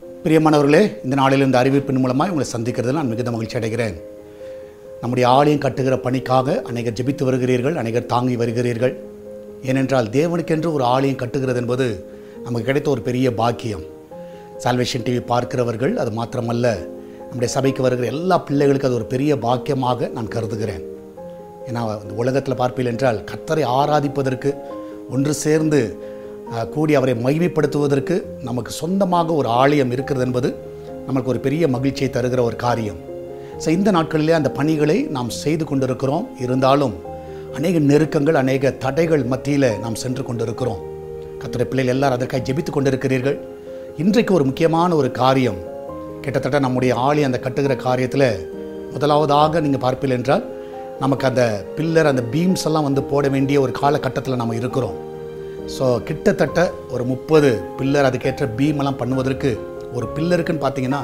பிரியமானவர்களே, இந்த நாளில் இந்த அறிவிப்பின் மூலமாக உங்களை சந்திக்கிறதில் நான் மிகுந்த மகிழ்ச்சி அடைகிறேன். நம்முடைய ஆலயம் கட்டுகிற பணிக்காக அநேகர் ஜெபித்து வருகிறீர்கள், அநேகர் தாங்கி வருகிறீர்கள். ஏனென்றால் தேவனுக்கென்று ஒரு ஆலயம் கட்டுகிறது என்பது நமக்கு கிடைத்த ஒரு பெரிய பாக்கியம். சால்வேஷன் டிவி பார்க்கிறவர்கள் அது மாத்திரமல்ல, நம்முடைய சபைக்கு வருகிற எல்லா பிள்ளைகளுக்கும் அது ஒரு பெரிய பாக்கியமாக நான் கருதுகிறேன். ஏன்னா இந்த உலகத்தில் பார்ப்பீர்கள் என்றால் கர்த்தரை ஆராதிப்பதற்கு, ஒன்று சேர்ந்து கூடி அவரை மகிமைப்படுத்துவதற்கு நமக்கு சொந்தமாக ஒரு ஆலயம் இருக்கிறது என்பது நமக்கு ஒரு பெரிய மகிழ்ச்சியை தருகிற ஒரு காரியம். ஸோ இந்த நாட்களிலே அந்த பணிகளை நாம் செய்து கொண்டிருக்கிறோம். இருந்தாலும் அநேக நெருக்கங்கள், அநேக தடைகள் மத்தியில் நாம் சென்று கொண்டிருக்கிறோம். கர்த்தருடைய பிள்ளைகள் எல்லாரும் அதற்காக ஜெபித்து கொண்டிருக்கிறீர்கள். இன்றைக்கு ஒரு முக்கியமான ஒரு காரியம், கிட்டத்தட்ட நம்முடைய ஆலயம் அந்த கட்டுகிற காரியத்தில் முதலாவதாக நீங்கள் பார்ப்பீர்கள் என்றால் நமக்கு அந்த பில்லர், அந்த பீம்ஸ் எல்லாம் போட வேண்டிய ஒரு காலகட்டத்தில் நம்ம இருக்கிறோம். ஸோ கிட்டத்தட்ட ஒரு 30 பில்லர், அதுக்கேற்ற பீம் எல்லாம் பண்ணுவதற்கு ஒரு பில்லருக்குன்னு பார்த்தீங்கன்னா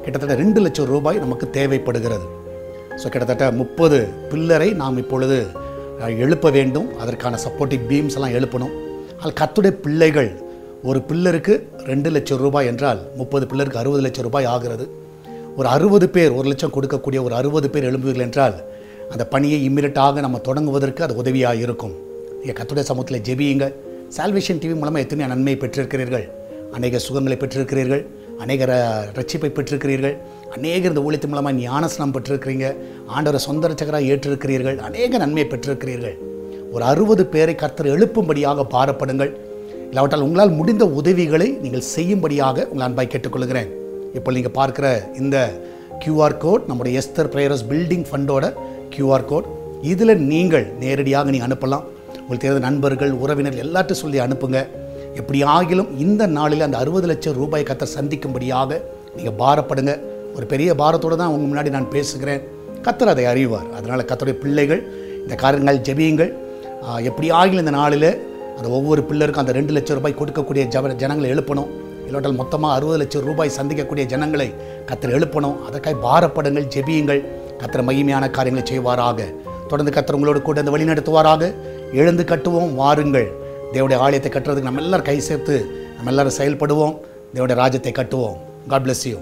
கிட்டத்தட்ட 2 லட்சம் ரூபாய் நமக்கு தேவைப்படுகிறது. ஸோ கிட்டத்தட்ட 30 பில்லரை நாம் இப்பொழுது எழுப்ப வேண்டும். அதற்கான சப்போர்ட்டிவ் பீம்ஸ் எல்லாம் எழுப்பணும். அதில் கர்த்தருடைய பிள்ளைகள் ஒரு பில்லருக்கு 2 லட்சம் ரூபாய் என்றால் 30 பில்லருக்கு 60 லட்சம் ரூபாய் ஆகிறது. ஒரு 60 பேர் 1 லட்சம் கொடுக்கக்கூடிய ஒரு 60 பேர் எழும்புவீர்கள் என்றால் அந்த பணியை இம்மிடியட்டாக நம்ம தொடங்குவதற்கு அது உதவியாக இருக்கும். நீங்கள் கர்த்தருடைய சமூகத்தில் ஜெபியுங்க. சால்வேஷன் டிவி மூலமாக எத்தனை நன்மையை பெற்றிருக்கிறீர்கள், அநேக சுகங்களை பெற்றிருக்கிறீர்கள், அநேக ரட்சிப்பை பெற்றிருக்கிறீர்கள், அநேகர் இந்த ஊழியத்தின் மூலமாக ஞானஸ்நானம் பெற்றிருக்கிறீங்க, ஆண்டவரை சொந்த ரட்சகராக ஏற்றிருக்கிறீர்கள், அநேக நன்மையை பெற்றிருக்கிறீர்கள். ஒரு 60 பேரை கர்த்தர் எழுப்பும்படியாக பாரப்படுங்கள். இல்லாவிட்டால் உங்களால் முடிந்த உதவிகளை நீங்கள் செய்யும்படியாக உங்கள் அன்பாய் கேட்டுக்கொள்கிறேன். இப்போ நீங்கள் பார்க்குற இந்த QR கோட் நம்முடைய எஸ்தர் பிரேயர்ஸ் பில்டிங் ஃபண்டோட QR கோட். இதில் நீங்கள் நேரடியாக நீங்கள் அனுப்பலாம். உங்களுக்கு தெரிந்த நண்பர்கள், உறவினர்கள் எல்லாத்தையும் சொல்லி அனுப்புங்க. எப்படி ஆகிலும் இந்த நாளில் அந்த 60 லட்சம் ரூபாய் கர்த்தர் சந்திக்கும்படியாக நீங்கள் பாரப்படுங்க. ஒரு பெரிய பாரத்தோடு தான் உங்கள் முன்னாடி நான் பேசுகிறேன். கர்த்தர் அதை அறிவார். அதனால் கர்த்தருடைய பிள்ளைகள் இந்த காரியங்கள் ஜெபியுங்கள். எப்படி ஆகிலும் இந்த நாளில் அந்த ஒவ்வொரு பிள்ளருக்கும் அந்த 2 லட்சம் ரூபாய் கொடுக்கக்கூடிய ஜனங்களை எழுப்பணும். இல்லாட்டால் மொத்தமாக 60 லட்சம் ரூபாய் சந்திக்கக்கூடிய ஜனங்களை கர்த்தர் எழுப்பணும். அதற்காக பாரப்படுங்கள், ஜெபியுங்கள். கர்த்தர் மகிமையான காரியங்களை செய்வாராக. தொடர்ந்து கர்த்தர் உங்களோடு கூட அந்த வழி நடத்துவாராக. எழுந்து கட்டுவோம், வாருங்கள். தேவனுடைய ஆலயத்தை கட்டுறதுக்கு நம்ம எல்லாரும் கை சேர்த்து நம்ம எல்லாரும் செயல்படுவோம். தேவனுடைய ராஜ்யத்தை கட்டுவோம். God bless you.